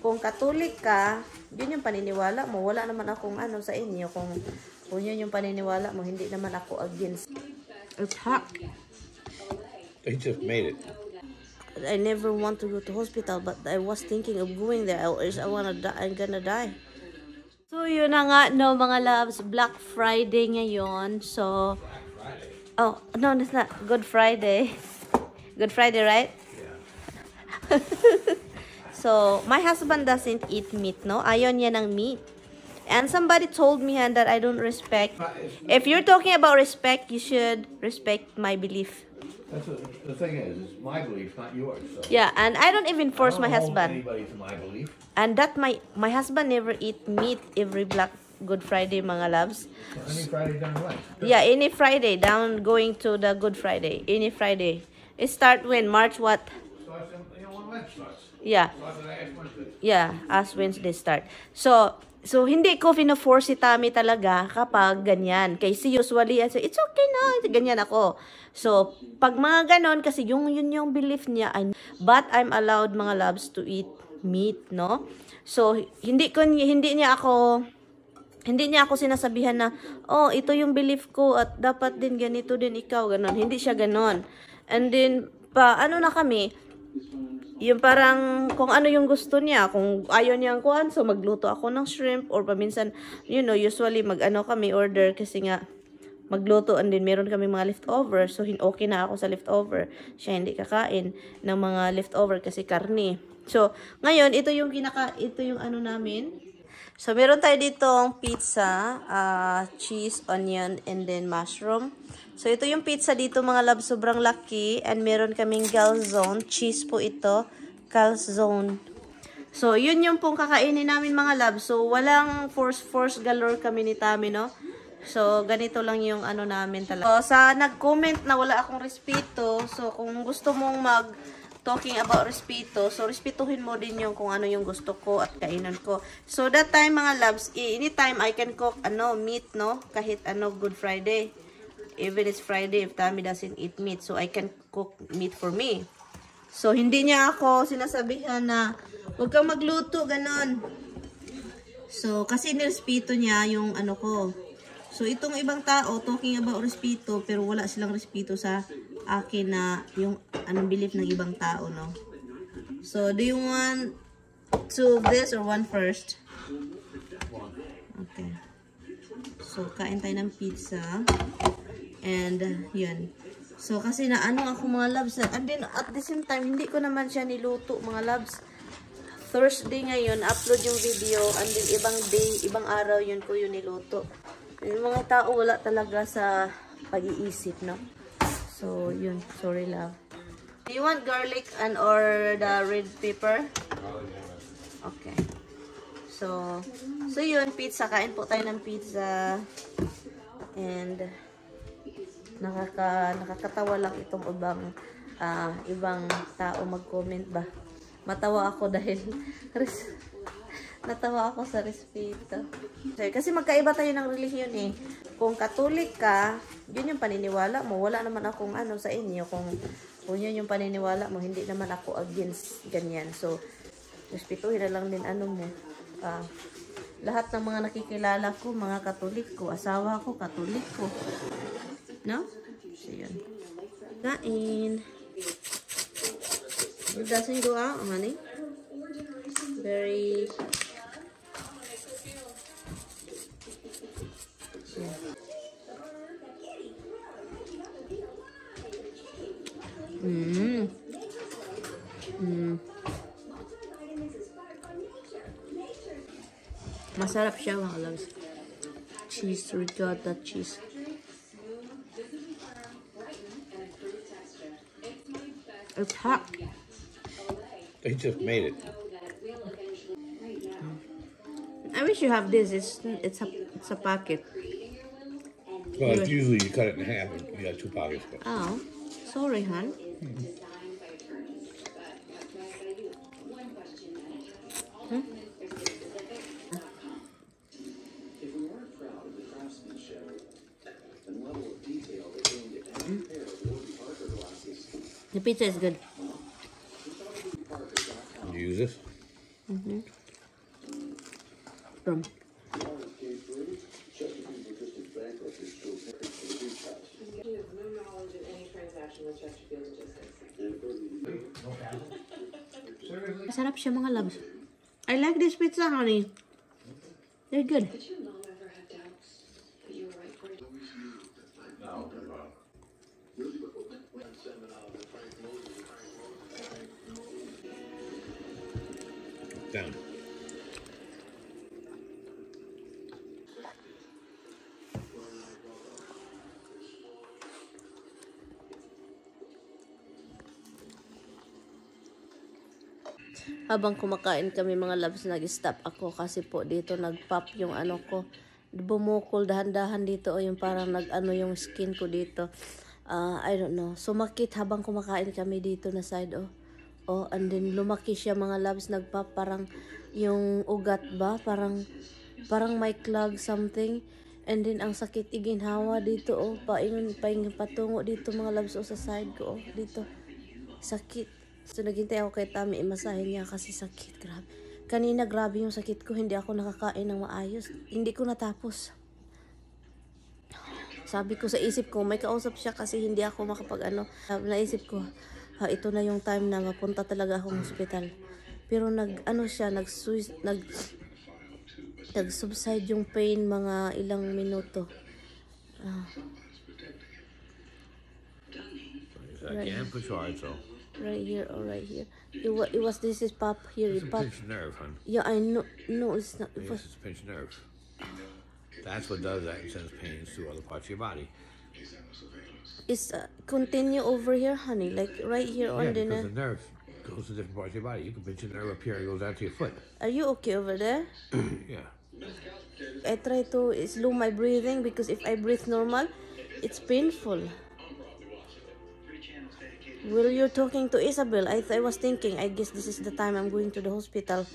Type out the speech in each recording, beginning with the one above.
kung Katolik ka, yun yung paniniwala mo. Wala naman akong ano sa inyo. Kung yun yung paniniwala mo, hindi naman ako against. It's hot. They just made it. I never want to go to hospital, but I was thinking of going there. Else I wanna die. I'm gonna die. So yun na nga, no mga loves, Black Friday ngayon. So, oh no, it's not Good Friday. Good Friday, right? Yeah. So my husband doesn't eat meat, no? Ayaw niya ng meat. And somebody told me that I don't respect. If you're talking about respect, you should respect my belief. That's what, the thing is, it's my belief, not yours. So. Yeah, and I don't even force my husband. Anybody to my belief. And that my husband never eat meat every Good Friday, mga loves. So any Friday down the line. Yeah, any Friday down going to the Good Friday. Any Friday. It start when? March what? Starts, when Lent starts. Yeah. Starts Ash Wednesday. Yeah, as Wednesday start. So hindi ko fina-force si Tami talaga kapag ganyan. Kasi usually, it's okay na, ganyan ako. So, pag mga ganon, kasi yun yung belief niya. But I'm allowed, mga loves, to eat meat, no? So, hindi niya ako sinasabihan na, oh, ito yung belief ko at dapat din ganito din ikaw, ganon. Hindi siya ganon. And then, ano na kami, yung parang kung ano yung gusto niya, kung ayaw niyang kuhan, so magluto ako ng shrimp or paminsan, usually mag-ano kami order kasi nga magluto and then meron kami mga leftover, so okay na ako sa leftover. Siya hindi kakain ng mga leftover kasi karne. So ngayon ito yung ano namin. So meron tayo ditong pizza, cheese, onion, and then mushroom. So ito yung pizza dito mga love, sobrang laki. And meron kaming calzone, cheese po ito, calzone. So yun yung pong kakainin namin mga love. So walang force galore kami ni Tami, no? So ganito lang yung ano namin talaga. So sa nag-comment na wala akong respeto, so kung gusto mong talking about respeto, so respetuhin mo din yung kung ano yung gusto ko at kainan ko. So that time mga loves, anytime I can cook meat, no? Kahit Good Friday. Even it's Friday if Tami doesn't eat meat, so I can cook meat for me. So hindi niya ako sinasabihan na huwag kang magluto, ganon. So kasi nirespeto niya yung ano ko. So itong ibang tao talking about respeto, pero wala silang respeto sa akin na yung anong belief ng ibang tao, no? So do you want two of this or one first? Okay. So kain tayo ng pizza. And yun. So kasi naano ako mga loves. And then at the same time hindi ko naman siya niluto mga loves. Thursday ngayon upload yung video, and then ibang day, ibang araw yun ko yun niluto. Yung mga tao wala talaga sa pag-iisip, no? So, yun. Sorry lang. Do you want garlic or the red pepper? Okay. So yun, pizza. Kain po tayo ng pizza. And, nakakatawa lang itong ibang tao mag-comment ba. Matawa ako dahil natawa ako sa respeto. Kasi magkaiba tayo ng relihiyon eh. Kung Katolik ka, yun yung paniniwala mo. Wala naman akong ano sa inyo. Kung yun yung paniniwala mo, hindi naman ako against ganyan. So, respetuhin na lang din ano mo. Lahat ng mga nakikilala ko, mga Katolik ko. Asawa ko, Katolik ko. No? So, yun. Kain. It doesn't go out, honey. Very... Masarap siya mga loves. Cheese, ricotta cheese. It's hot. They just made it. I wish you have this. It's a packet. Well, it's usually you cut it in half and you got 2 pockets. But. Oh, sorry, hon. The pizza is good. You use this? Mm-hmm. From. Masarap siya mga loves. I like this pizza, honey. They're good. Down. Habang kumakain kami mga loves, nag-stop ako kasi po dito nag-pop yung ano ko. Bumukol dahan-dahan dito o yung parang nag-ano yung skin ko dito. I don't know. Sumakit habang kumakain kami dito na side and then lumaki siya mga loves, nag-pop parang yung ugat ba? Parang may clog something. And then ang sakit iginhawa dito paingon patungo dito mga loves sa side ko dito. Sakit. So naghintay ako kay Tami imasahin niya kasi sakit, grabe. Kanina grabe yung sakit ko, hindi ako nakakain ng maayos. Hindi ko natapos. Sabi ko sa isip ko, may kausap siya kasi hindi ako makapag-ano. Naisip ko, ito na yung time na mapunta talaga akong hospital. Pero nag-subside yung pain mga ilang minuto. I can't push hard, so. Right here, right here. It was this is pop here. It's a Pop. pinched nerve, hon. Yeah, I know. No, it's not. It Yes, was, it's a pinched nerve. That's what does that. It sends pains to other parts of your body. it's continue over here, honey. Like right here on Yeah, the because the nerve goes to different parts of your body. You can pinch a nerve up here, it goes down to your foot. Are you okay over there? Yeah. I try to slow my breathing because if I breathe normal, it's painful. While you're talking to Isabel, I was thinking, I guess this is the time I'm going to the hospital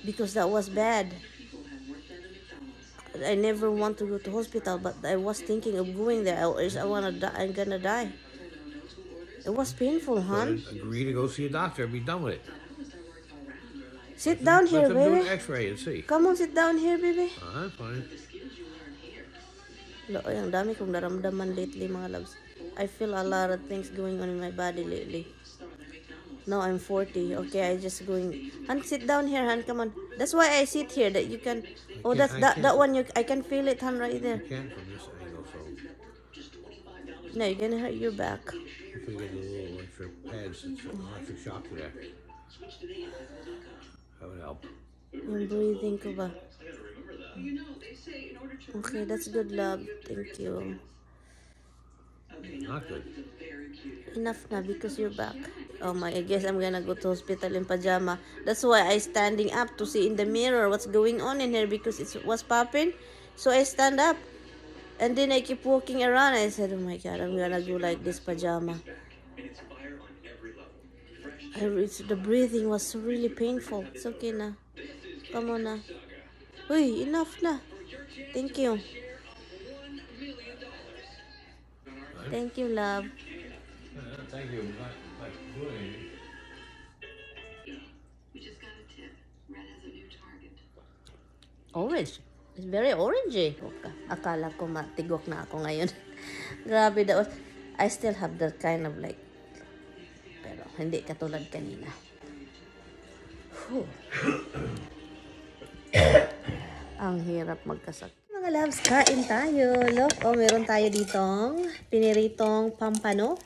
because that was bad. I never want to go to hospital, but I was thinking of going there. I'm gonna die. It was painful, hon. Agree to go see a doctor and be done with it. Sit down here, Let them do an baby. x-ray and see. Come on, sit down here, baby. Fine. Ay, ang dami kong naramdaman lately, mga loves. I feel a lot of things going on in my body lately. Now I'm 40. Okay, I just going. Han, sit down here, Han. Come on. That's why I sit here. That you can. Oh, that's that one. I can feel it, Han, right there. You can't from this angle, so No, you're gonna hurt your back. if we get a little extra pads, it's an electric shock to that. That would help. Yung breathing ko ba? Okay, that's good, love. Thank you. Not good. Enough na because you're back. Oh my, I guess I'm gonna go to hospital in pajama. That's why I standing up to see in the mirror what's going on in here because it was popping. So I stand up. And then I keep walking around. I said, oh my God, I'm gonna go like this pajama. The breathing was really painful. It's okay na. Come on na. Uy, enough na. Thank you. Thank you, love. Thank you. Not doing anything. We just got a tip. Red has a new target. Orange. It's very orangey. Akala ko matigok na ako ngayon. Grabe daw. I still have that kind of like, pero hindi katulad kanina. Whew. Ang hirap magkasakit. Mga loves, kain tayo. Look, meron tayo ditong piniritong pampano.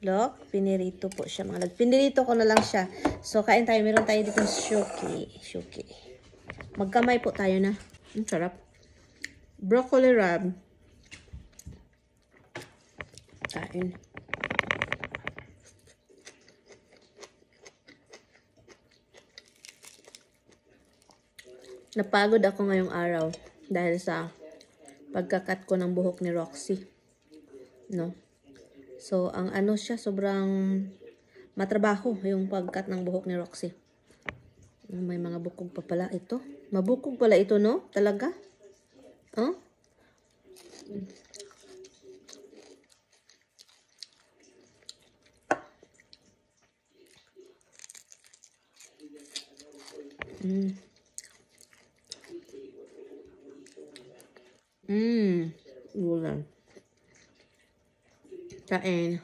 Look, pinirito po siya mga loves. Pinirito ko na lang siya. So, kain tayo. Meron tayo ditong shuki. Magkamay po tayo na. Ang sarap. Broccoli wrap. Kain. Napagod ako ngayong araw dahil sa pagkakat ko ng buhok ni Roxy. No? So, ang ano siya, sobrang matrabaho yung pagkat ng buhok ni Roxy. May mga bukog pa pala ito. Mabukog pala ito, no? Talaga? Huh? Ulam. Kain.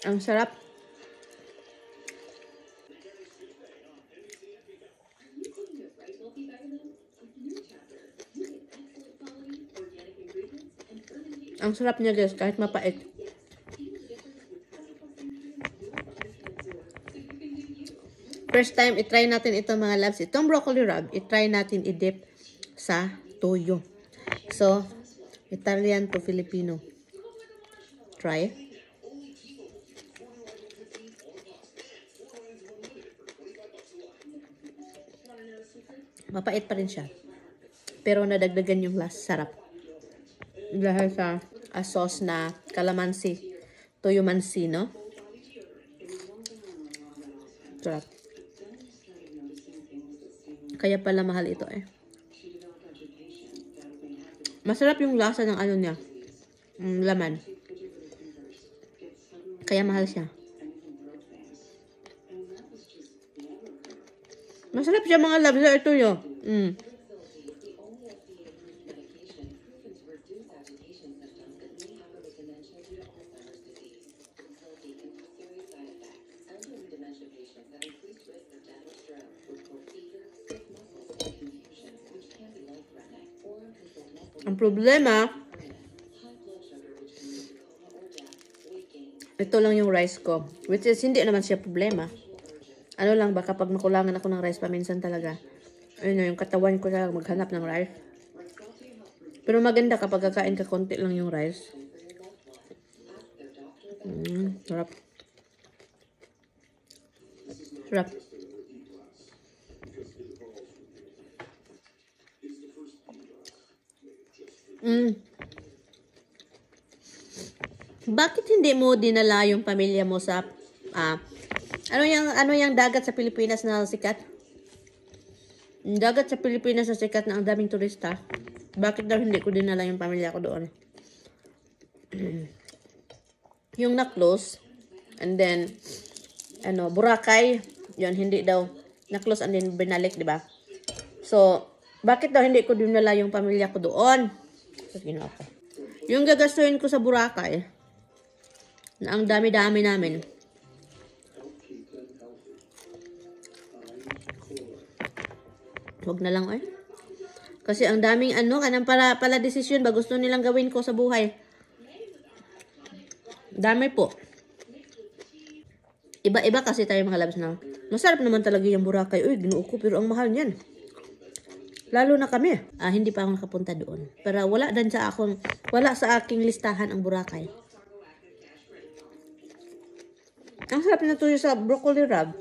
Ang sarap. Ang sarap niya guys, kahit mapait. First time, itry natin ito mga loves. Itong broccoli rub, itry natin i-dip sa toyo. So, Italian to Filipino. Try. Mapait pa rin siya. Pero nadagdagan yung last. Sarap. Dahil sa sauce na calamansi. Toyo mansi, no? Sarap. Kaya pala mahal ito eh. Masarap yung lasa ng ano niya. Laman. Kaya mahal siya. Masarap siya mga loves. Ito yun. Ang problema, ito lang yung rice ko. Which is, hindi naman siya problema. Ano lang ba, kapag nakulangan ako ng rice, paminsan talaga. Ayun na, yung katawan ko talaga maghanap ng rice. Pero maganda kapag kakain ka, konti lang yung rice. Sarap. Sarap. Bakit hindi mo dinala yung pamilya mo sa ano yung dagat sa Pilipinas na sikat? Dagat sa Pilipinas na sikat na ang daming turista. Bakit daw hindi ko dinala yung pamilya ko doon? Yung na-close, and then Boracay, yun hindi daw na-close and then binalik, di ba? So, bakit daw hindi ko dinala yung pamilya ko doon? Yung gagastuhin ko sa Boracay, na ang dami-dami namin. Huwag na lang Kasi ang daming kanang pala desisyon ba gusto nilang gawin ko sa buhay. Dami po. Iba-iba kasi tayo mga loves na. Masarap naman talaga yung Boracay. Uy, ginuo ko pero ang mahal niyan. Lalo na kami. Hindi pa ako nakapunta doon. Pero wala sa aking listahan ang Boracay. Ang sarap na tuyo sa broccoli rub.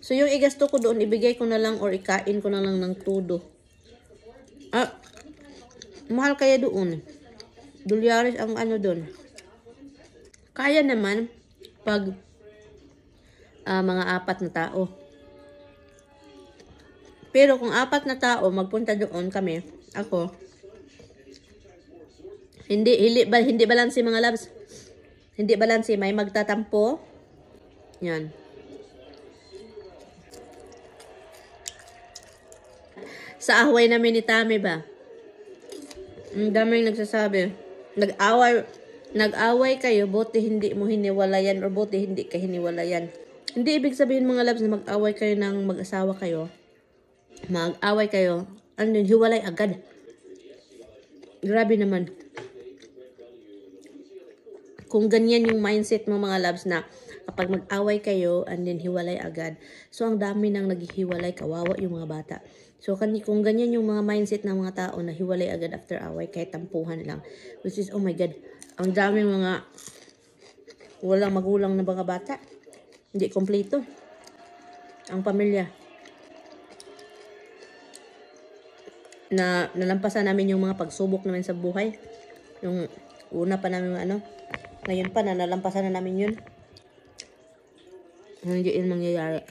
So, yung igasto ko doon, ibigay ko na lang or ikain ko na lang ng todo. Mahal kaya doon. $2 ang doon. Kaya naman pag mga 4 na tao. Pero kung 4 na tao, magpunta doon kami, ako, hindi balanse mga loves. Hindi balanse, may magtatampo. Yan. Sa away namin ni Tami ba? Ang daming nagsasabi. Nag-away kayo, buti hindi mo hiniwalayan or buti hindi ka hiniwalayan. Hindi ibig sabihin mga loves na mag-away kayo ng mag-asawa kayo. Mag-away kayo, hiwalay agad. Grabe naman. Kung ganyan yung mindset mo mga loves na kapag mag-away kayo and then hiwalay agad. So ang dami nang naghihiwalay, kawawa yung mga bata. So kung ganyan yung mga mindset ng mga tao na hiwalay agad after away kahit tampuhan lang. Which is, oh my God, ang daming mga walang magulang na mga bata. Hindi kompleto ang pamilya. na nalampasan namin yung mga pagsubok namin sa buhay. Yung una pa namin ano, ngayon pa na nalampasan na namin yun. Hindi yun mangyayari.